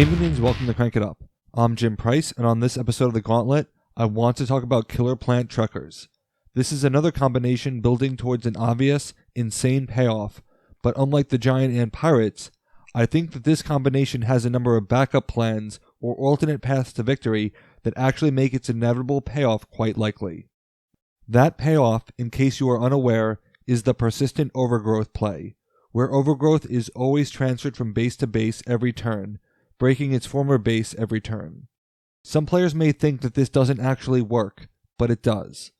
Hey minions, welcome to Crank It Up. I'm Jim Price, and on this episode of the Gauntlet, I want to talk about Killer Plant Truckers. This is another combination building towards an obvious, insane payoff, but unlike the Giant Ant Pirates, I think that this combination has a number of backup plans or alternate paths to victory that actually make its inevitable payoff quite likely. That payoff, in case you are unaware, is the persistent overgrowth play, where overgrowth is always transferred from base to base every turn, breaking its former base every turn. Some players may think that this doesn't actually work, but it does.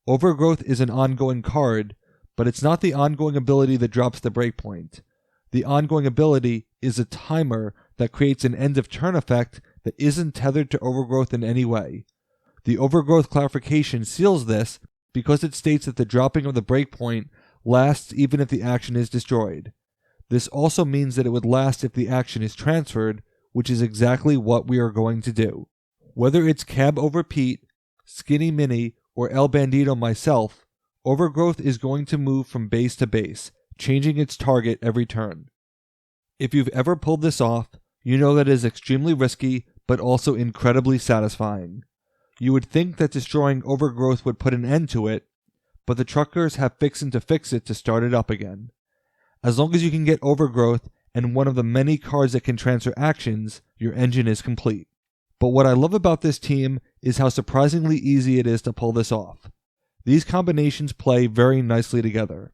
Overgrowth is an ongoing card, but it's not the ongoing ability that drops the breakpoint. The ongoing ability is a timer that creates an end of turn effect that isn't tethered to overgrowth in any way. The overgrowth clarification seals this because it states that the dropping of the breakpoint lasts even if the action is destroyed. This also means that it would last if the action is transferred, which is exactly what we are going to do. Whether it's Cab over Pete, Skinny Mini, or El Bandito myself, overgrowth is going to move from base to base, changing its target every turn. If you've ever pulled this off, you know that it is extremely risky, but also incredibly satisfying. You would think that destroying overgrowth would put an end to it, but the truckers have fixin' to fix it to start it up again. As long as you can get overgrowth and one of the many cards that can transfer actions, your engine is complete. But what I love about this team is how surprisingly easy it is to pull this off. These combinations play very nicely together.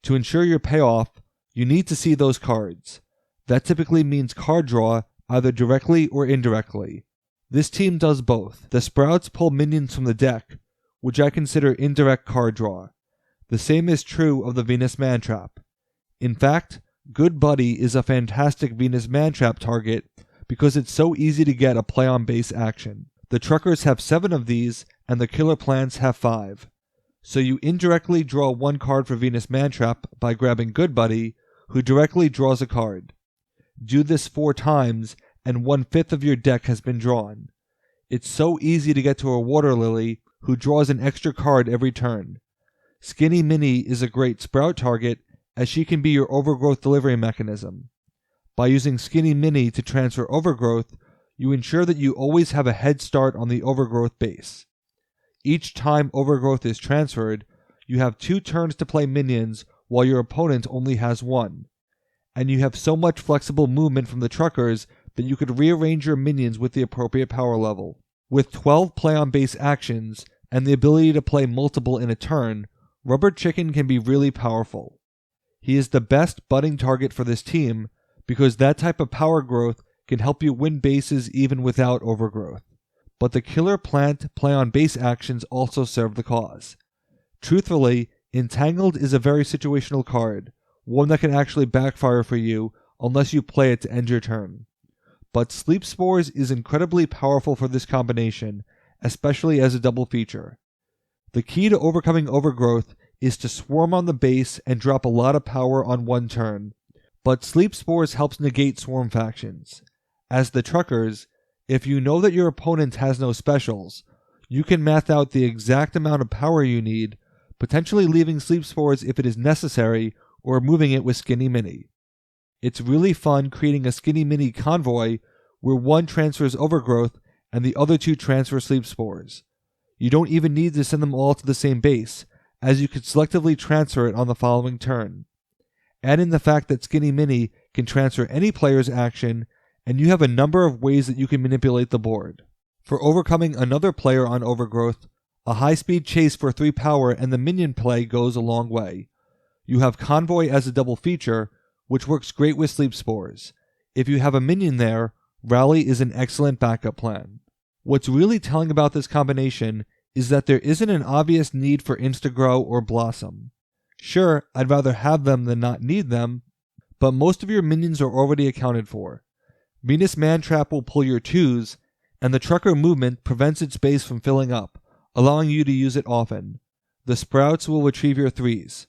To ensure your payoff, you need to see those cards. That typically means card draw, either directly or indirectly. This team does both. The Sprouts pull minions from the deck, which I consider indirect card draw. The same is true of the Venus Mantrap. In fact, Good Buddy is a fantastic Venus Mantrap target because it's so easy to get a play on base action. The Truckers have 7 of these, and the Killer Plants have 5. So you indirectly draw 1 card for Venus Mantrap by grabbing Good Buddy, who directly draws a card. Do this 4 times, and 1/5 of your deck has been drawn. It's so easy to get to a Water Lily, who draws an extra card every turn. Skinny Mini is a great Sprout target, as she can be your overgrowth delivery mechanism. By using Skinny Mini to transfer overgrowth, you ensure that you always have a head start on the overgrowth base. Each time overgrowth is transferred, you have 2 turns to play minions while your opponent only has 1. And you have so much flexible movement from the truckers that you could rearrange your minions with the appropriate power level. With 12 play on base actions and the ability to play multiple in a turn, Rubber Chicken can be really powerful. He is the best budding target for this team because that type of power growth can help you win bases even without overgrowth. But the Killer Plant play on base actions also serve the cause. Truthfully, Entangled is a very situational card, one that can actually backfire for you unless you play it to end your turn. But Sleep Spores is incredibly powerful for this combination, especially as a double feature. The key to overcoming overgrowth is to swarm on the base and drop a lot of power on 1 turn, but Sleep Spores helps negate swarm factions. As the Truckers, if you know that your opponent has no specials, you can math out the exact amount of power you need, potentially leaving Sleep Spores if it is necessary, or moving it with Skinny Mini. It's really fun creating a Skinny Mini convoy where 1 transfers overgrowth and the other 2 transfer Sleep Spores. You don't even need to send them all to the same base, as you could selectively transfer it on the following turn. Add in the fact that Skinny Mini can transfer any player's action, and you have a number of ways that you can manipulate the board. For overcoming another player on overgrowth, a high-speed chase for 3 power and the minion play goes a long way. You have Convoy as a double feature, which works great with Sleep Spores. If you have a minion there, Rally is an excellent backup plan. What's really telling about this combination is that there isn't an obvious need for Instagrow or Blossom. Sure, I'd rather have them than not need them, but most of your minions are already accounted for. Venus Mantrap will pull your 2s, and the Trucker movement prevents its base from filling up, allowing you to use it often. The Sprouts will retrieve your 3s.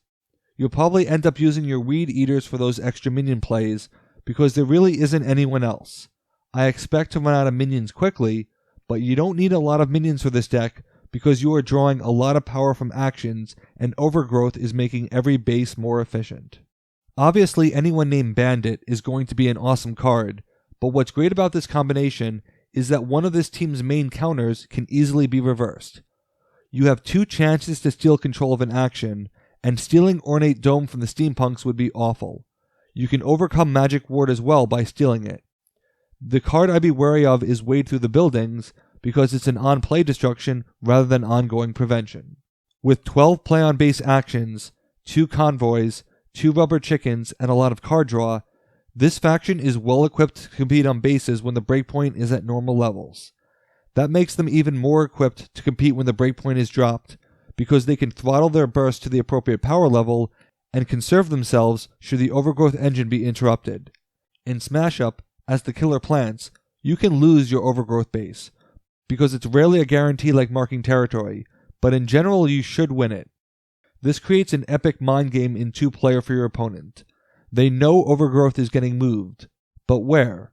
You'll probably end up using your Weed Eaters for those extra minion plays, because there really isn't anyone else. I expect to run out of minions quickly, but you don't need a lot of minions for this deck, because you are drawing a lot of power from actions, and overgrowth is making every base more efficient. Obviously, anyone named Bandit is going to be an awesome card, but what's great about this combination is that one of this team's main counters can easily be reversed. You have 2 chances to steal control of an action, and stealing Ornate Dome from the Steampunks would be awful. You can overcome Magic Ward as well by stealing it. The card I'd be wary of is Wade Through the Buildings, because it's an on-play destruction rather than ongoing prevention. With 12 play-on-base actions, 2 convoys, 2 rubber chickens, and a lot of card draw, this faction is well equipped to compete on bases when the breakpoint is at normal levels. That makes them even more equipped to compete when the breakpoint is dropped, because they can throttle their burst to the appropriate power level and conserve themselves should the overgrowth engine be interrupted. In Smash Up, as the killer plants, you can lose your overgrowth base, because it's rarely a guarantee like marking territory, but in general you should win it. This creates an epic mind game in 2-player for your opponent. They know overgrowth is getting moved, but where?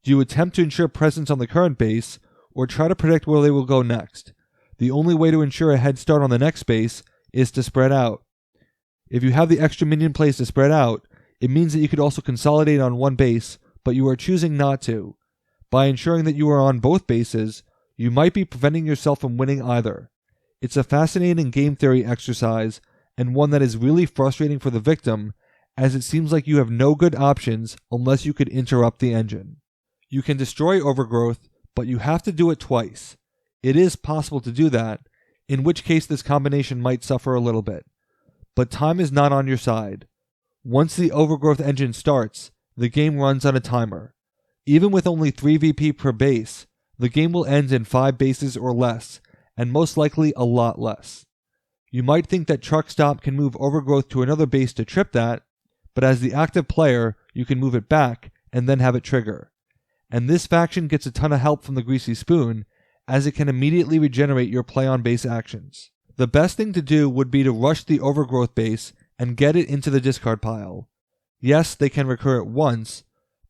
Do you attempt to ensure presence on the current base, or try to predict where they will go next? The only way to ensure a head start on the next base is to spread out. If you have the extra minion plays to spread out, it means that you could also consolidate on one base, but you are choosing not to. By ensuring that you are on both bases, you might be preventing yourself from winning either. It's a fascinating game theory exercise, and one that is really frustrating for the victim, as it seems like you have no good options unless you could interrupt the engine. You can destroy overgrowth, but you have to do it twice. It is possible to do that, in which case this combination might suffer a little bit. But time is not on your side. Once the overgrowth engine starts, the game runs on a timer. Even with only 3 VP per base, the game will end in 5 bases or less, and most likely a lot less. You might think that Truck Stop can move overgrowth to another base to trip that, but as the active player, you can move it back and then have it trigger. And this faction gets a ton of help from the Greasy Spoon, as it can immediately regenerate your play-on-base actions. The best thing to do would be to rush the overgrowth base and get it into the discard pile. Yes, they can recur it once,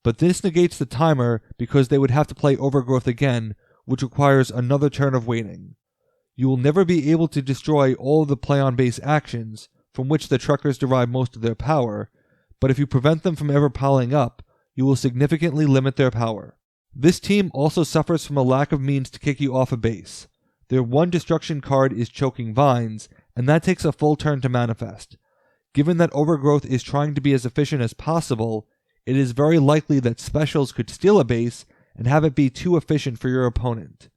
but this negates the timer because they would have to play overgrowth again, which requires another turn of waiting. You will never be able to destroy all of the play-on-base actions, from which the truckers derive most of their power, but if you prevent them from ever piling up, you will significantly limit their power. This team also suffers from a lack of means to kick you off a base. Their one destruction card is Choking Vines, and that takes a full turn to manifest. Given that overgrowth is trying to be as efficient as possible, it is very likely that specials could steal a base and have it be too efficient for your opponent.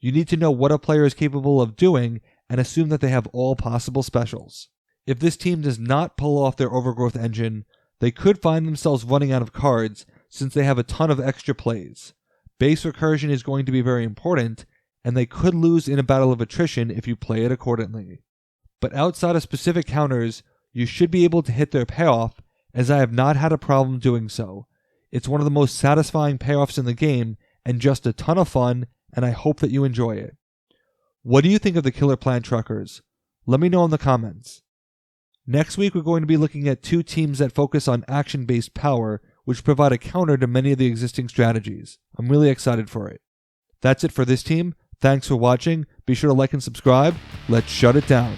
You need to know what a player is capable of doing and assume that they have all possible specials. If this team does not pull off their overgrowth engine, they could find themselves running out of cards since they have a ton of extra plays. Base recursion is going to be very important, and they could lose in a battle of attrition if you play it accordingly. But outside of specific counters, you should be able to hit their payoff, as I have not had a problem doing so. It's one of the most satisfying payoffs in the game, and just a ton of fun, and I hope that you enjoy it. What do you think of the Killer Plant Truckers? Let me know in the comments. Next week we're going to be looking at 2 teams that focus on action-based power, which provide a counter to many of the existing strategies. I'm really excited for it. That's it for this team. Thanks for watching. Be sure to like and subscribe. Let's shut it down.